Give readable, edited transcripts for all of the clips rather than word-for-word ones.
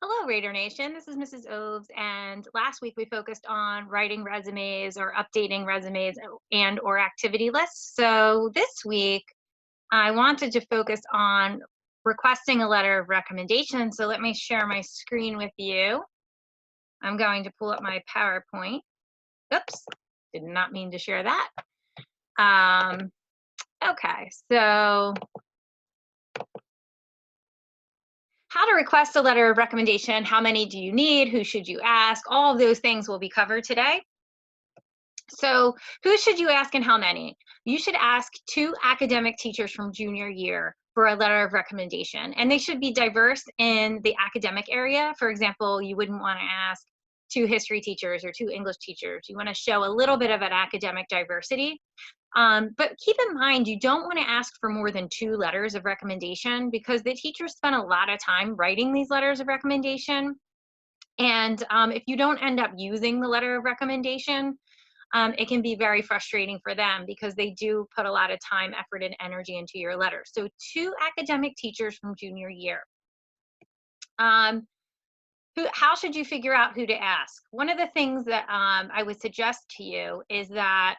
Hello, Raider Nation. This is Mrs. Oves, and last week we focused on writing resumes or updating resumes and or activity lists. So this week I wanted to focus on requesting a letter of recommendation. So let me share my screen with you. I'm going to pull up my PowerPoint. Oops, did not mean to share that. Um, okay, so how to request a letter of recommendation, how many do you need, who should you ask, all of those things will be covered today. So, who should you ask and how many? You should ask 2 academic teachers from junior year for a letter of recommendation, and they should be diverse in the academic area. For example, you wouldn't want to ask 2 history teachers or 2 English teachers. You want to show a little bit of an academic diversity. But keep in mind, you don't want to ask for more than 2 letters of recommendation because the teachers spend a lot of time writing these letters of recommendation. And if you don't end up using the letter of recommendation, it can be very frustrating for them because they do put a lot of time, effort, and energy into your letter. So 2 academic teachers from junior year. Um, how should you figure out who to ask? One of the things that I would suggest to you is that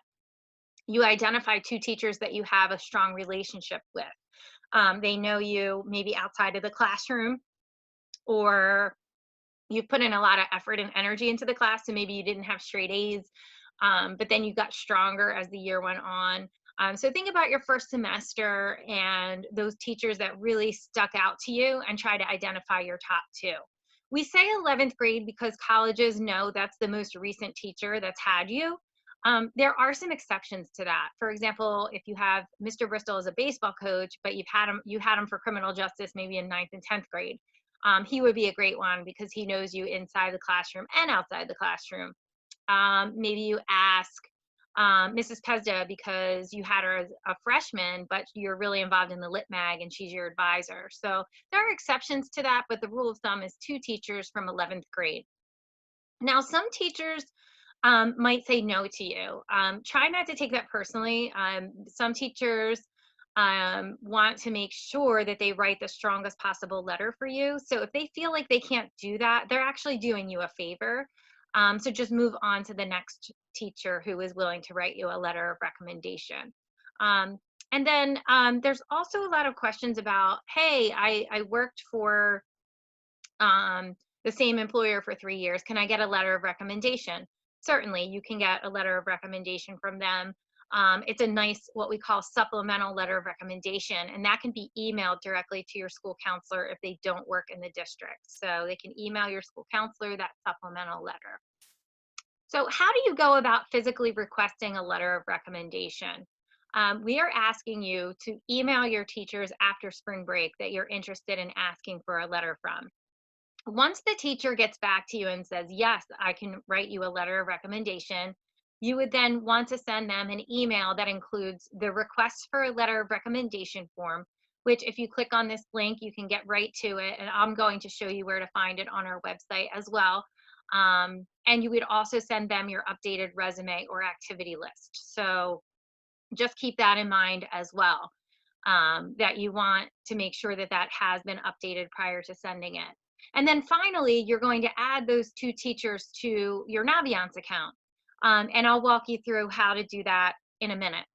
you identify 2 teachers that you have a strong relationship with. They know you maybe outside of the classroom, or you've put in a lot of effort and energy into the class, so maybe you didn't have straight A's, but then you got stronger as the year went on. So think about your first semester and those teachers that really stuck out to you and try to identify your top 2. We say 11th grade because colleges know that's the most recent teacher that's had you. There are some exceptions to that. For example, if you have Mr. Bristol as a baseball coach, but you had him for criminal justice maybe in 9th and 10th grade, he would be a great one because he knows you inside the classroom and outside the classroom. Maybe you ask Mrs. Pesda because you had her as a freshman, but you're really involved in the Lit Mag and she's your advisor. So there are exceptions to that, but the rule of thumb is 2 teachers from 11th grade. Now, some teachers might say no to you. Try not to take that personally. Some teachers want to make sure that they write the strongest possible letter for you. So if they feel like they can't do that, they're actually doing you a favor. So just move on to the next teacher who is willing to write you a letter of recommendation. And then there's also a lot of questions about, hey, I worked for the same employer for 3 years. Can I get a letter of recommendation? Certainly, you can get a letter of recommendation from them. It's a nice, what we call supplemental letter of recommendation, and that can be emailed directly to your school counselor if they don't work in the district. So they can email your school counselor that supplemental letter. So, how do you go about physically requesting a letter of recommendation? We are asking you to email your teachers after spring break that you're interested in asking for a letter from. Once the teacher gets back to you and says, yes, I can write you a letter of recommendation, you would then want to send them an email that includes the request for a letter of recommendation form, which if you click on this link, you can get right to it. And I'm going to show you where to find it on our website as well. And you would also send them your updated resume or activity list. So just keep that in mind as well, that you want to make sure that that has been updated prior to sending it. And then finally, you're going to add those 2 teachers to your Naviance account. And I'll walk you through how to do that in a minute.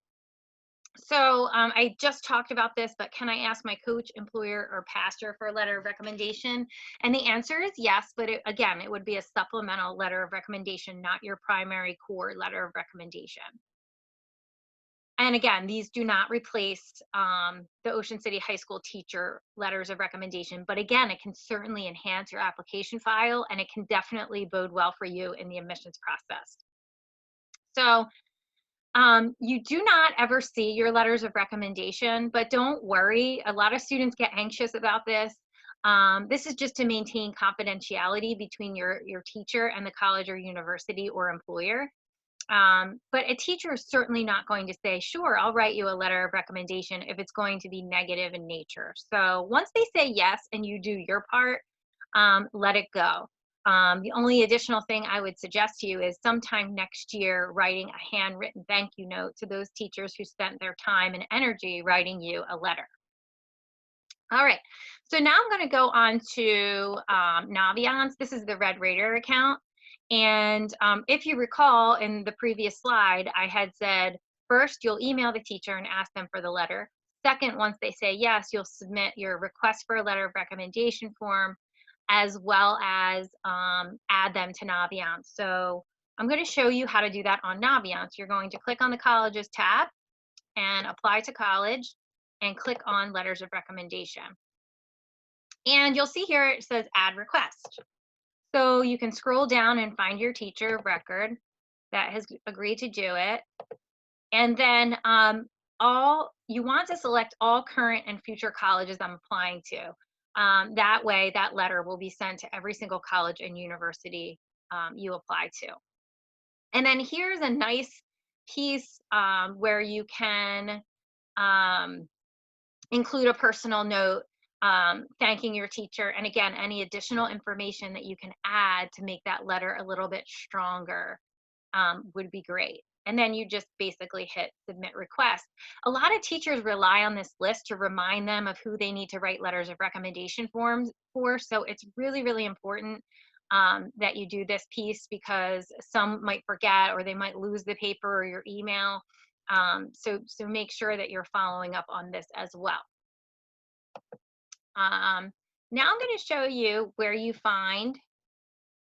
So I just talked about this, but can I ask my coach, employer, or pastor for a letter of recommendation? And the answer is yes, but again, it would be a supplemental letter of recommendation, not your primary core letter of recommendation. And again, these do not replace the Ocean City High School teacher letters of recommendation. But again, it can certainly enhance your application file, and it can definitely bode well for you in the admissions process. So you do not ever see your letters of recommendation, but don't worry. A lot of students get anxious about this. This is just to maintain confidentiality between your teacher and the college or university or employer. But a teacher is certainly not going to say, sure, I'll write you a letter of recommendation if it's going to be negative in nature. So once they say yes and you do your part, let it go. The only additional thing I would suggest to you is sometime next year writing a handwritten thank you note to those teachers who spent their time and energy writing you a letter. All right. So now I'm going to go on to Naviance. This is the Red Raider account. And if you recall in the previous slide, I had said first you'll email the teacher and ask them for the letter. Second, once they say yes, you'll submit your request for a letter of recommendation form as well as add them to Naviance. So I'm going to show you how to do that on Naviance. You're going to click on the colleges tab and apply to college and click on letters of recommendation. And you'll see here it says add request. So you can scroll down and find your teacher of record that has agreed to do it. And then all you want to select all current and future colleges I'm applying to. That way, that letter will be sent to every single college and university you apply to. And then here's a nice piece where you can include a personal note thanking your teacher. And again, any additional information that you can add to make that letter a little bit stronger would be great. And then you just basically hit submit request. A lot of teachers rely on this list to remind them of who they need to write letters of recommendation forms for. So it's really, really important that you do this piece because some might forget or they might lose the paper or your email. So make sure that you're following up on this as well. Now I'm going to show you where you find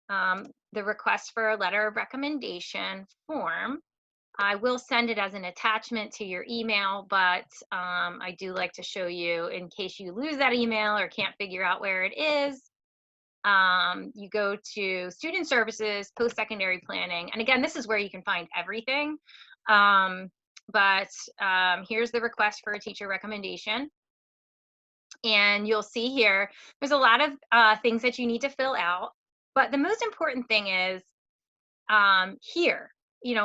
the request for a letter of recommendation form. I will send it as an attachment to your email, but I do like to show you in case you lose that email or can't figure out where it is. You go to Student Services, Post-Secondary Planning, and again, this is where you can find everything. Here's the request for a teacher recommendation. And you'll see here, there's a lot of things that you need to fill out. But the most important thing is here,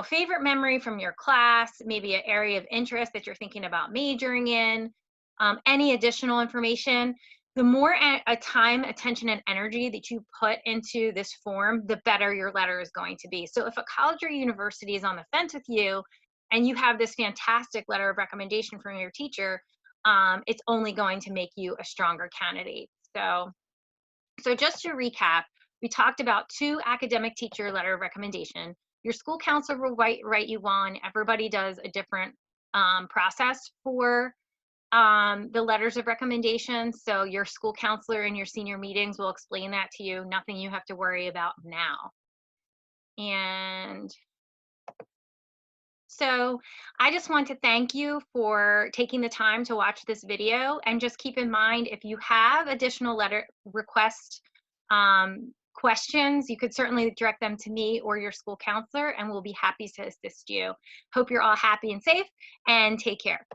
favorite memory from your class, maybe an area of interest that you're thinking about majoring in, any additional information. The more time, attention, and energy that you put into this form, the better your letter is going to be. So if a college or university is on the fence with you and you have this fantastic letter of recommendation from your teacher, it's only going to make you a stronger candidate. So just to recap, we talked about 2 academic teacher letter of recommendation. Your school counselor will write you one. Everybody does a different process for the letters of recommendation. So your school counselor in your senior meetings will explain that to you. Nothing you have to worry about now. And so I just want to thank you for taking the time to watch this video, and just keep in mind, if you have additional letter request questions, you could certainly direct them to me or your school counselor, and we'll be happy to assist you. Hope you're all happy and safe, and take care.